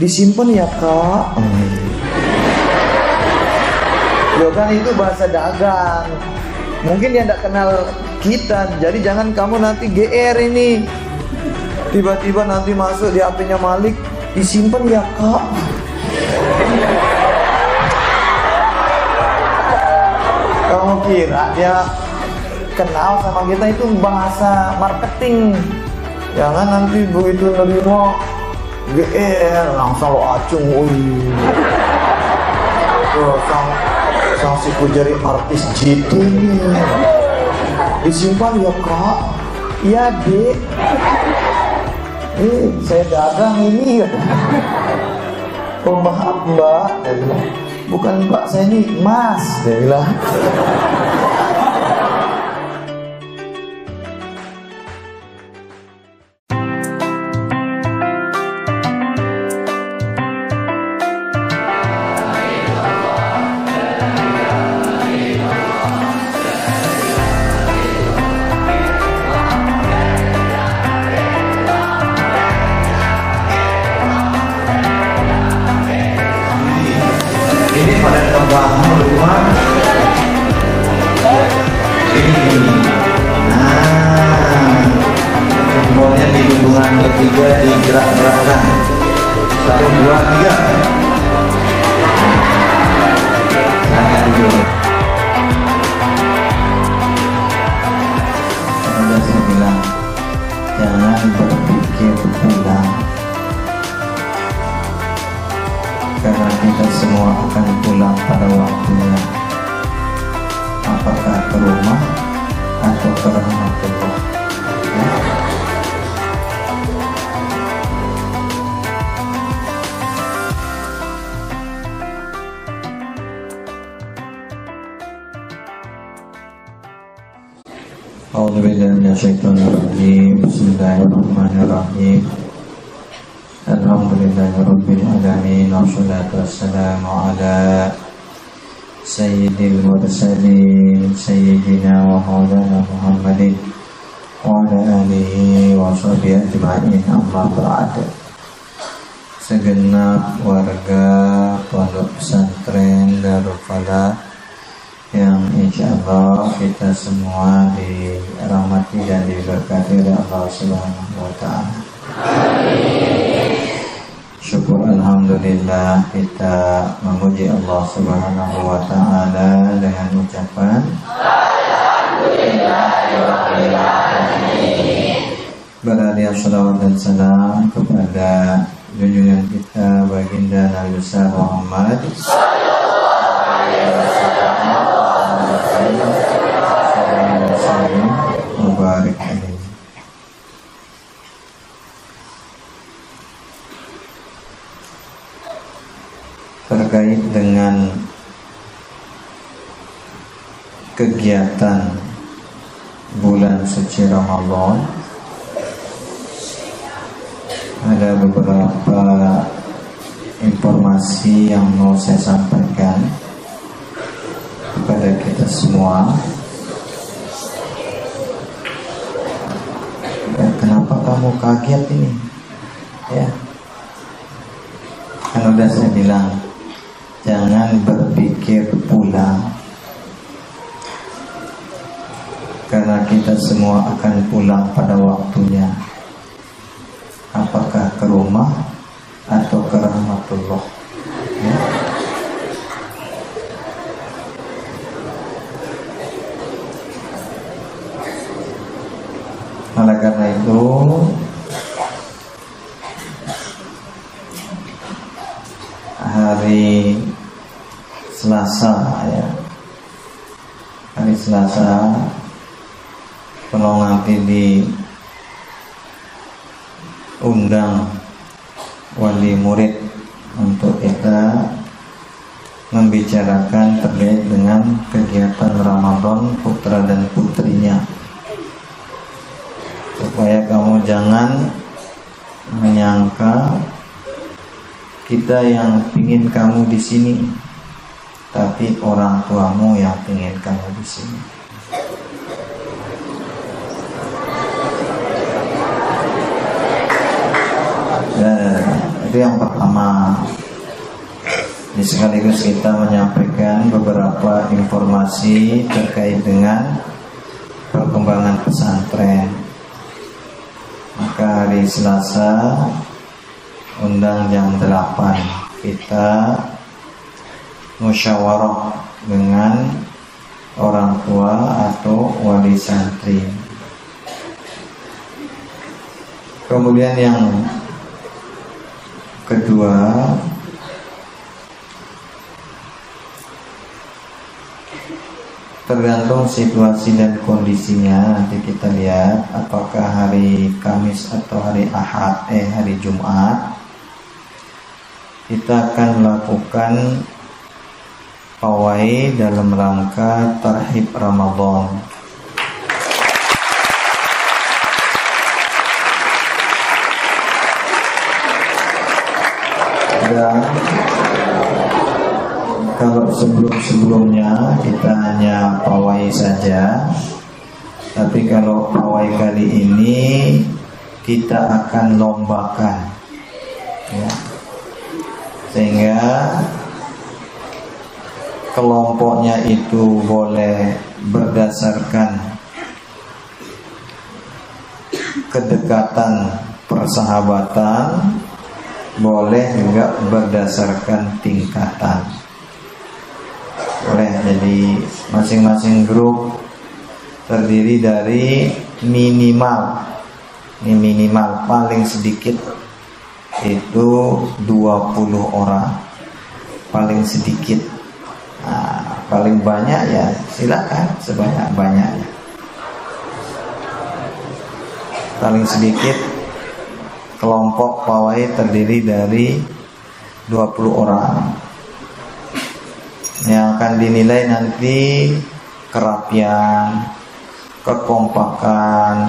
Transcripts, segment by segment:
disimpan ya kak. Ya kan itu bahasa dagang. Mungkin dia tidak kenal kita, jadi jangan kamu nanti GR ini. Tiba-tiba nanti masuk di HP-nya Malik, disimpan ya kak. Kamu kira dia kenal sama kita, itu bahasa marketing. Jangan nanti begitu nerima GR langsung lo acung. Sang siku jadi artis jitu nih. Disimpan ya kak. Iya dek. Saya dagang ini. Oh maaf mbak, dia bilang. Bukan mbak, saya ini mas, dia bilang. Jempolnya di hubungan ketiga digerak-gerakkan. 1, 2, 3. Sangat dulu. Sudah saya bilang, jangan berpikir ulang, karena kita semua akan pulang pada waktunya. Apakah ke rumah atau ke rahmatullah? Ya. A'udzubillahi minasyaitonirrajim. Bismillahirrahmanirrahim. Alhamdulillahirabbil alamin, wassalatu wassalamu ala sayyidil mursalin sayyidina wa maulana Muhammadin wa ala alihi wa sahbihi ajma'in, amma ba'd. Segenap warga pondok pesantren Darul Falah yang insyaallah kita semua dirahmati dan diberkati oleh Allah Subhanahu wa ta'ala. Syukur alhamdulillah, kita memuji Allah Subhanahu wa ta'ala dengan ucapan berhadiah salawat dan salam kepada junjungan kita baginda Nabi besar Muhammad Mubarak alaihi. Terkait dengan kegiatan bulan suci Ramadan, ada beberapa informasi yang mau saya sampaikan kepada kita semua. Kenapa kamu kaget ini? Ya, kan udah saya bilang, jangan berpikir pulang, karena kita semua akan pulang pada waktunya. Apakah ke rumah atau ke rahmatullah? Ya. Oleh karena itu, hari Selasa, ya, hari Selasa kalau nanti diundang wali murid untuk kita membicarakan terkait dengan kegiatan Ramadan putra dan putrinya, supaya kamu jangan menyangka kita yang ingin kamu di sini, tapi orang tuamu yang ingin kamu di sini. Itu yang pertama. Ini sekaligus kita menyampaikan beberapa informasi terkait dengan perkembangan pesantren. Maka hari Selasa undang jam 8 kita musyawarah dengan orang tua atau wali santri. Kemudian yang kedua, tergantung situasi dan kondisinya, nanti kita lihat apakah hari Kamis atau hari hari Jumat kita akan melakukan pawai dalam rangka tarhib Ramadan. Dan kalau sebelum-sebelumnya kita hanya pawai saja, tapi kalau pawai kali ini kita akan lombakan, ya. Sehingga kelompoknya itu boleh berdasarkan kedekatan persahabatan, boleh juga berdasarkan tingkatan. Boleh, jadi masing-masing grup terdiri dari minimal paling sedikit itu 20 orang, paling sedikit. Nah, paling banyak ya silakan sebanyak-banyaknya. Paling sedikit kelompok pawai terdiri dari 20 orang. Yang akan dinilai nanti kerapian, kekompakan,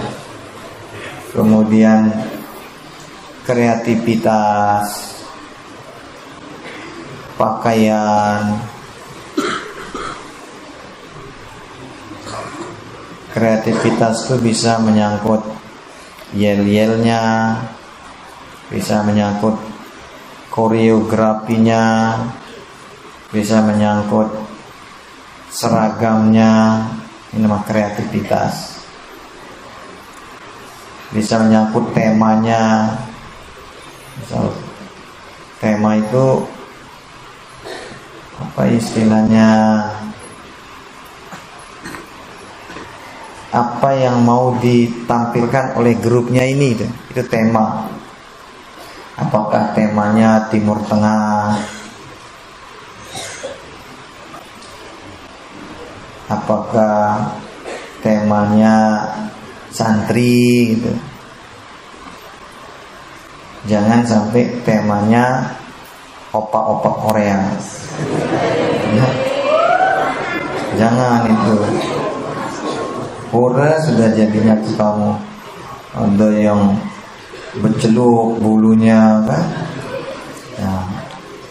kemudian kreativitas, pakaian. Kreativitas itu bisa menyangkut yel-yelnya, bisa menyangkut koreografinya, bisa menyangkut seragamnya. Ini nama kreativitas. Bisa menyangkut temanya. Misal tema itu apa istilahnya, apa yang mau ditampilkan oleh grupnya ini, itu tema. Apakah temanya Timur Tengah, apakah temanya santri gitu. Jangan sampai temanya opak-opak Korea. Ya. Jangan itu. Pura sudah jadinya kamu. Ada yang berceluk bulunya kan. Ya.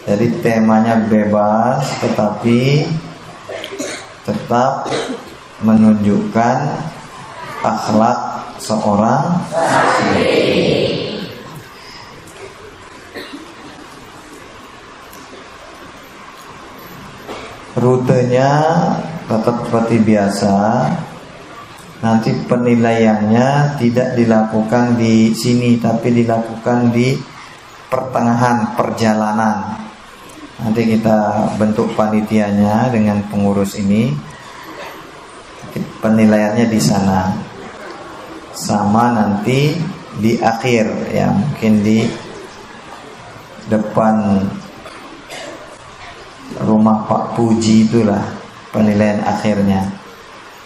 Jadi temanya bebas, tetapi tetap menunjukkan akhlak seorang santri. Rutenya tetap seperti biasa. Nanti penilaiannya tidak dilakukan di sini, tapi dilakukan di pertengahan perjalanan. Nanti kita bentuk panitianya dengan pengurus ini. Penilaiannya di sana. Sama nanti di akhir, ya mungkin di depan rumah Pak Puji itulah penilaian akhirnya.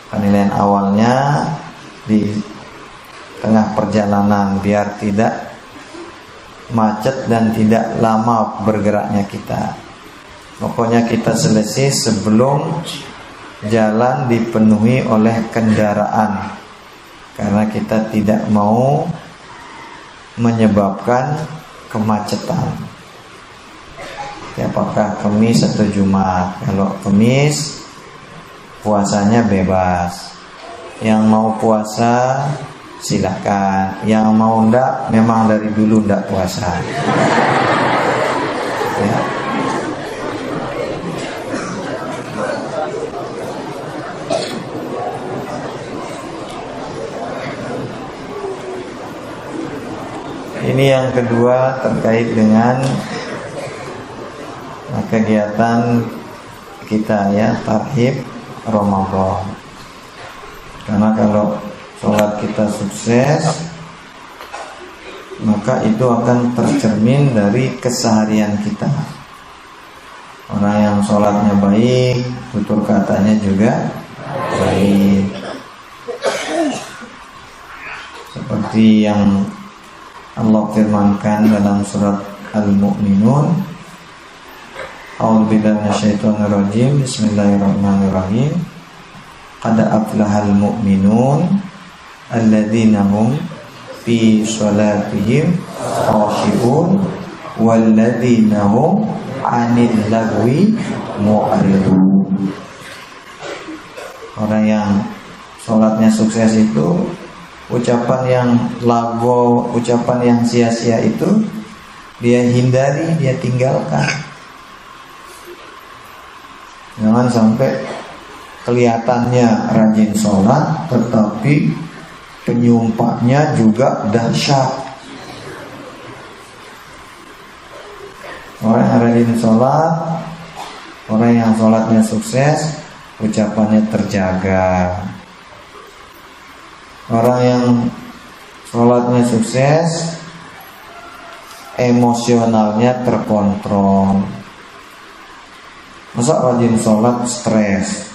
Penilaian awalnya di tengah perjalanan biar tidak macet dan tidak lama bergeraknya kita. Pokoknya kita selesai sebelum jalan dipenuhi oleh kendaraan, karena kita tidak mau menyebabkan kemacetan. Apakah Kamis atau Jumat? Kalau Kamis puasanya bebas. Yang mau puasa silakan. Yang mau enggak, memang dari dulu enggak puasa. Ini yang kedua terkait dengan kegiatan kita ya, tarhib Ramadan. Karena kalau sholat kita sukses, maka itu akan tercermin dari keseharian kita. Orang yang sholatnya baik, tutur katanya juga baik. Seperti yang Allah firmankan dalam surat Al-Mu'minun, A'udzubillahi minasyaitonirrajim, Bismillahirrahmanirrahim. Qad aflahal mu'minun alladzina hum fi sholatihim khashi'un walladzina hum 'anil lagwi mu'ridun. Orang yang sholatnya sukses itu, ucapan yang lago, ucapan yang sia-sia itu dia hindari, dia tinggalkan. Jangan sampai kelihatannya rajin sholat tetapi penyumpahnya juga dahsyat. Orang yang rajin sholat, orang yang sholatnya sukses, ucapannya terjaga. Orang yang sholatnya sukses, emosionalnya terkontrol. Masa rajin sholat stres?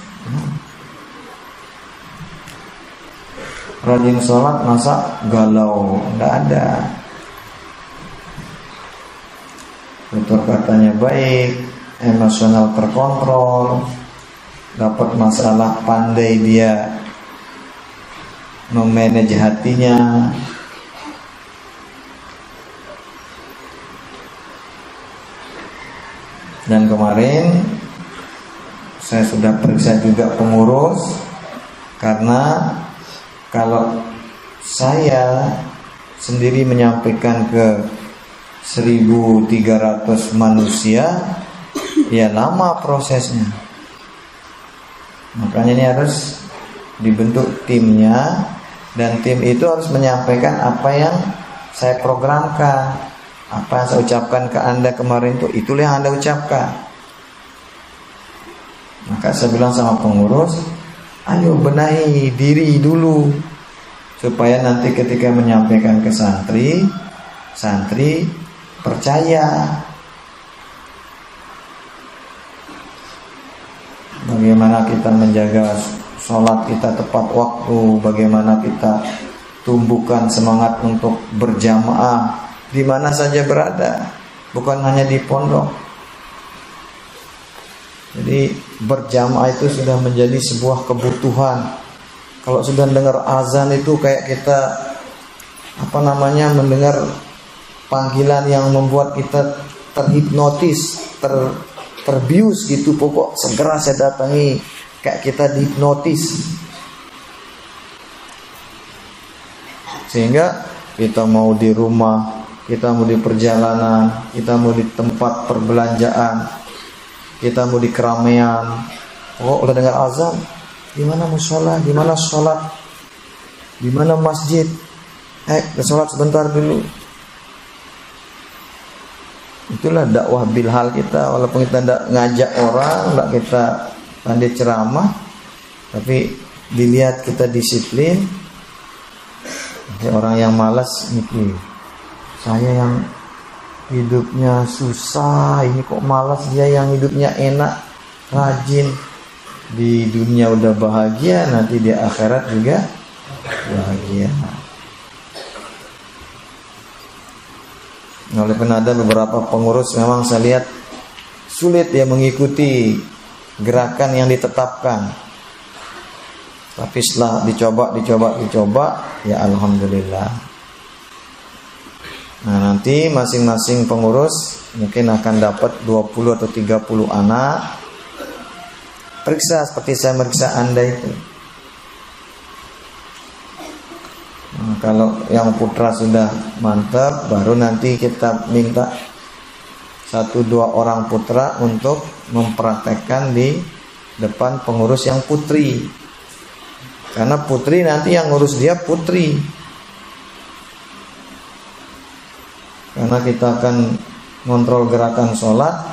Rajin sholat masa galau? Nggak ada. Tutur katanya baik, emosional terkontrol, dapat masalah pandai dia memanage hatinya. Dan kemarin saya sudah periksa juga pengurus, karena kalau saya sendiri menyampaikan ke 1.300 manusia, ya lama prosesnya. Makanya ini harus dibentuk timnya, dan tim itu harus menyampaikan apa yang saya programkan, apa yang saya ucapkan ke Anda kemarin itulah yang Anda ucapkan. Maka saya bilang sama pengurus, ayo benahi diri dulu, supaya nanti ketika menyampaikan ke santri, santri percaya. Bagaimana kita menjaga sholat kita tepat waktu, bagaimana kita tumbuhkan semangat untuk berjamaah di mana saja berada, bukan hanya di pondok. Jadi berjamaah itu sudah menjadi sebuah kebutuhan. Kalau sudah dengar azan itu kayak kita mendengar panggilan yang membuat kita terhipnotis, terbius gitu. Pokok segera saya datangi, kayak kita dihipnotis. Sehingga kita mau di rumah, kita mau di perjalanan, kita mau di tempat perbelanjaan, kita mau di keramaian, udah dengar azan, di mana musola, di mana sholat, di mana masjid, sholat sebentar dulu. Itulah dakwah bilhal kita, walaupun kita tidak ngajak orang, tidak kita pandai ceramah, tapi dilihat kita disiplin. Orang yang malas mikir, saya yang hidupnya susah, ini kok malas, dia yang hidupnya enak, rajin, di dunia udah bahagia, nanti di akhirat juga bahagia. Walaupun ada beberapa pengurus memang saya lihat sulit ya mengikuti gerakan yang ditetapkan, tapi setelah dicoba, ya alhamdulillah. Nah, nanti masing-masing pengurus mungkin akan dapat 20 atau 30 anak. Periksa seperti saya meriksa Anda itu. Nah, kalau yang putra sudah mantap, baru nanti kita minta 1-2 orang putra untuk mempraktekkan di depan pengurus yang putri. Karena putri nanti yang ngurus dia putri. karena kita akan ngontrol gerakan sholat,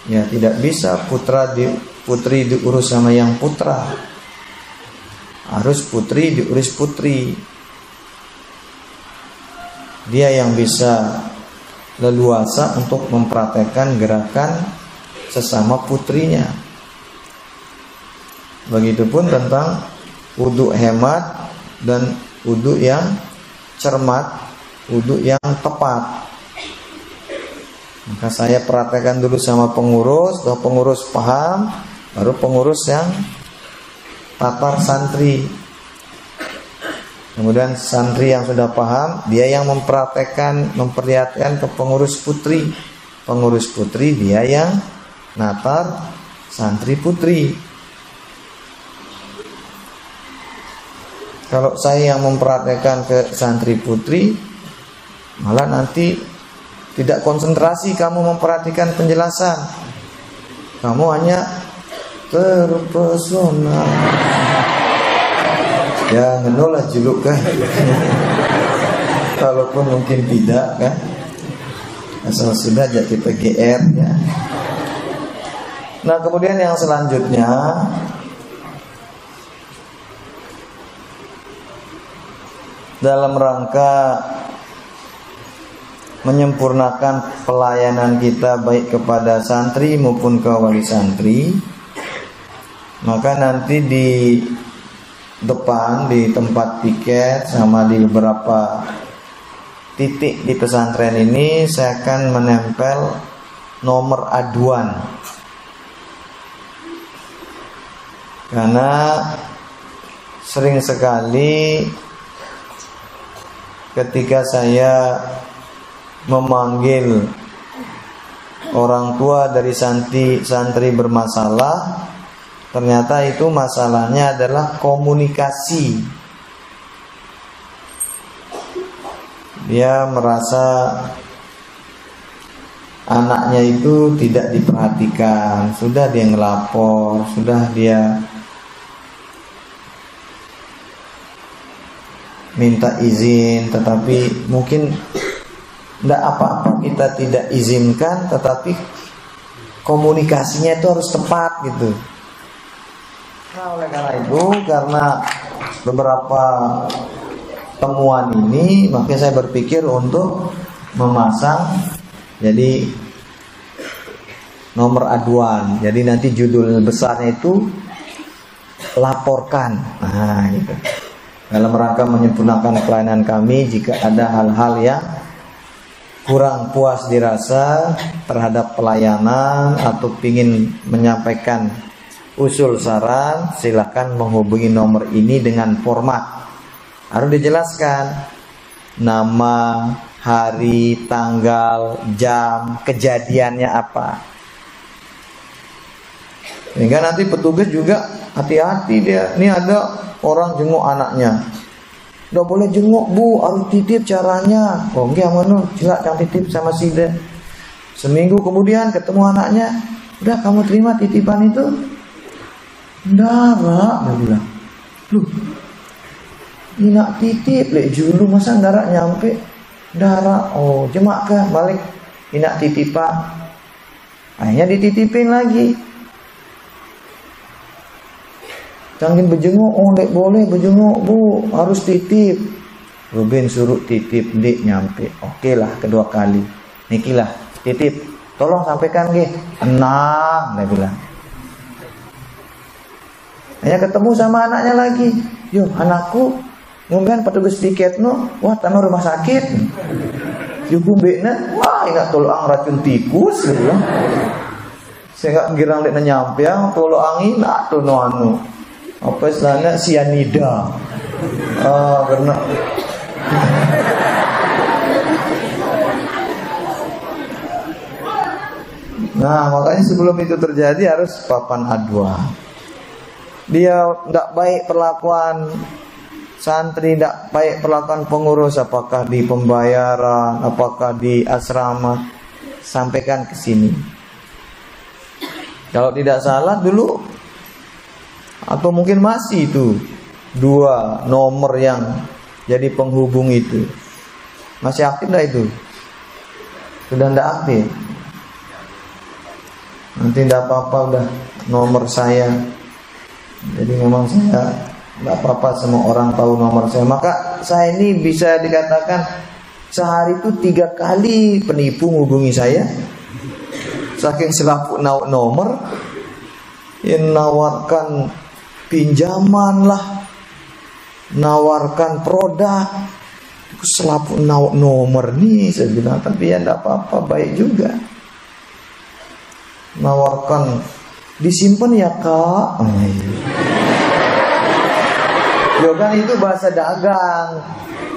ya tidak bisa putri diurus sama yang putra, harus putri diurus putri. Dia yang bisa leluasa untuk mempraktekkan gerakan sesama putrinya. Begitupun tentang wudhu hemat dan wudhu yang cermat, wudhu yang tepat. Maka saya praktekkan dulu sama pengurus, kalau pengurus paham, baru pengurus yang tatar santri. Kemudian santri yang sudah paham, dia yang mempraktekkan, memperlihatkan ke pengurus putri. Pengurus putri dia yang natar santri putri. Kalau saya yang mempraktekkan ke santri putri, malah nanti tidak konsentrasi kamu memperhatikan penjelasan. Kamu hanya terpesona. Ya ngenol juluk kan. Kalaupun mungkin tidak kan, asal sudah aja kita GR ya. Nah kemudian yang selanjutnya, dalam rangka menyempurnakan pelayanan kita baik kepada santri maupun ke wali santri, maka nanti di depan, di tempat piket sama di beberapa titik di pesantren ini saya akan menempel nomor aduan. Karena sering sekali ketika saya memanggil orang tua dari santri bermasalah, ternyata itu masalahnya adalah komunikasi. Dia merasa anaknya itu tidak diperhatikan, sudah dia ngelapor, sudah dia minta izin, tetapi mungkin tidak apa-apa kita tidak izinkan, tetapi komunikasinya itu harus tepat gitu. Nah oleh karena itu, karena beberapa temuan ini, makanya saya berpikir untuk memasang jadi nomor aduan. Jadi nanti judul besarnya itu laporkan. Nah gitu. Dalam rangka menyempurnakan pelayanan kami, jika ada hal-hal yang kurang puas dirasa terhadap pelayanan atau ingin menyampaikan usul saran, silakan menghubungi nomor ini dengan format. Harus dijelaskan nama, hari, tanggal, jam, kejadiannya apa. Sehingga nanti petugas juga hati-hati dia. Ini ada orang jenguk anaknya. Udah boleh jenguk bu, harus titip caranya. Oh enggak mana, silakan titip sama si dia. Seminggu kemudian ketemu anaknya, udah kamu terima titipan itu? Ndara, dia bilang. Loh, ini nak titip lek julu masa ndara nyampe? Ndara, oh jemak kah balik ini nak titipan. Akhirnya dititipin lagi. Canggih berjenguk, oh dek boleh berjenguk bu, harus titip. Ruben suruh titip, dek nyampe. Oke lah kedua kali. Nikilah titip, tolong sampaikan ge. Enang, dia bilang. Hanya ketemu sama anaknya lagi. Yo anakku, mungkin petugas tiket no, wah tanah rumah sakit. Yo gumbekna, wah ingat tolong racun tikus, dia bilang. Saya nggak girang dek nyampe, yang tolong angin, atau no anu. Apa istilahnya sianida. Karena nah makanya sebelum itu terjadi harus papan aduan. Dia tidak baik perlakuan santri, tidak baik perlakuan pengurus, apakah di pembayaran, apakah di asrama, sampaikan ke sini. Kalau tidak salah dulu, atau mungkin masih itu 2 nomor yang jadi penghubung itu masih aktif dah itu. sudah tidak aktif. Nanti tidak apa-apa, udah nomor saya. Jadi memang saya tidak apa-apa semua orang tahu nomor saya. Maka saya ini bisa dikatakan sehari itu 3 kali penipu menghubungi saya. Saking selaku nomor, yang nawarkan pinjaman lah, nawarkan produk, selaku nomor nih saya bilang. Tapi ya tidak apa-apa, baik juga. Nawarkan disimpan ya kak. Ya kan itu bahasa dagang.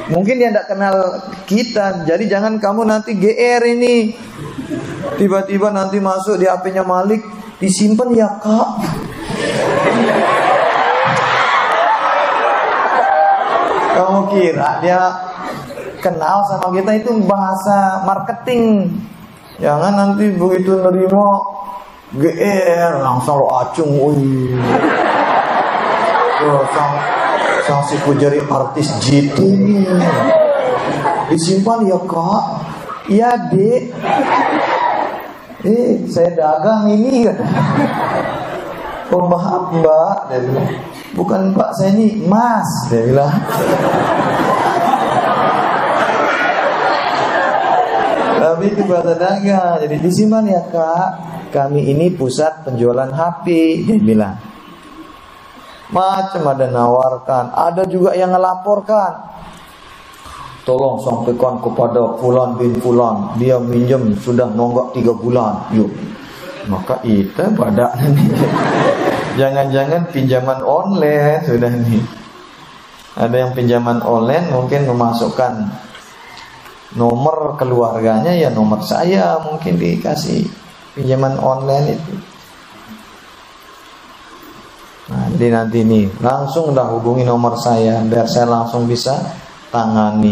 Mungkin dia tidak kenal kita. Jadi jangan kamu nanti GR ini. Tiba-tiba nanti masuk di HP-nya Malik, disimpan ya kak. Kamu kira dia kenal sama kita, itu bahasa marketing. Jangan nanti begitu nerima GR langsung lo acung. Sang si pujari artis GT disimpan ya kak. Iya dek. Saya dagang ini. Oh maaf mbak, dia bilang. Bukan mbak, saya ini mas, dia bilang. Tapi itu bahasa dagang. Jadi disimpan ya kak, kami ini pusat penjualan HP, dia bilang. Macam ada nawarkan, ada juga yang ngelaporkan. Tolong sampaikan kepada Fulan bin Fulan, dia minjem sudah nonggak 3 bulan. Yuk, maka itu pada jangan-jangan pinjaman online sudah nih. Ada yang pinjaman online mungkin memasukkan nomor keluarganya, ya nomor saya mungkin dikasih pinjaman online itu. Nah, jadi nanti nih langsung dah hubungi nomor saya biar saya langsung bisa tangani.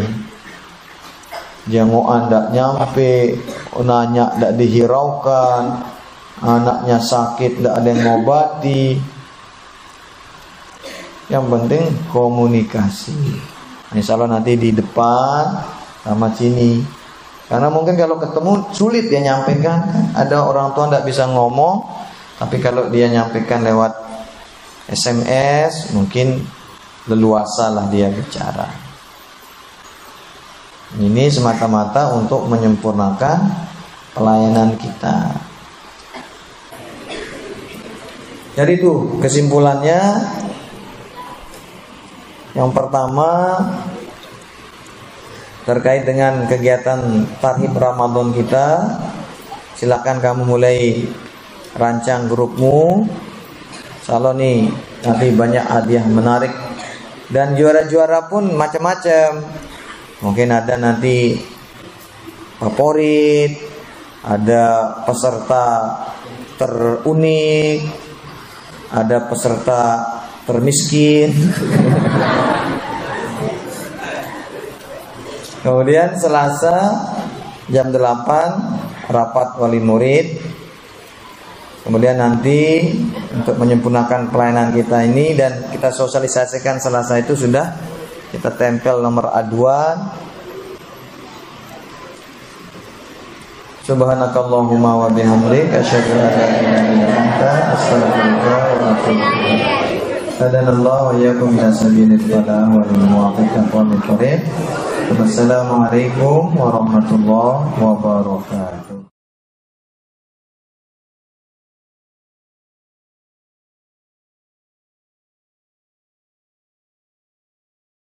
Jangan ndak nyampe, nanya ndak dihiraukan, anaknya sakit ndak ada yang ngobati. Yang penting komunikasi. Insya Allah nanti di depan sama sini. Karena mungkin kalau ketemu sulit dia nyampaikan. Ada orang tua ndak bisa ngomong, tapi kalau dia nyampaikan lewat SMS mungkin leluasa lah dia bicara. Ini semata-mata untuk menyempurnakan pelayanan kita. Jadi itu kesimpulannya. Yang pertama terkait dengan kegiatan Tarhib Ramadan kita, silakan kamu mulai rancang grupmu. Kalau nih nanti banyak hadiah menarik dan juara-juara pun macam-macam. Mungkin ada nanti favorit, ada peserta terunik, ada peserta termiskin. Kemudian Selasa jam 8 rapat wali murid. Kemudian nanti untuk menyempurnakan pelayanan kita ini dan kita sosialisasikan Selasa itu sudah kita tempel nomor aduan. Subhanakallahumma wa bihamdika asyhadu an la ilaha illa anta astaghfiruka wa atubu ilaik. Hadanallahu wa iyyakum ila sabilil falah wa lil muwaffiqin wa Wassalamualaikum warahmatullahi wabarakatuh.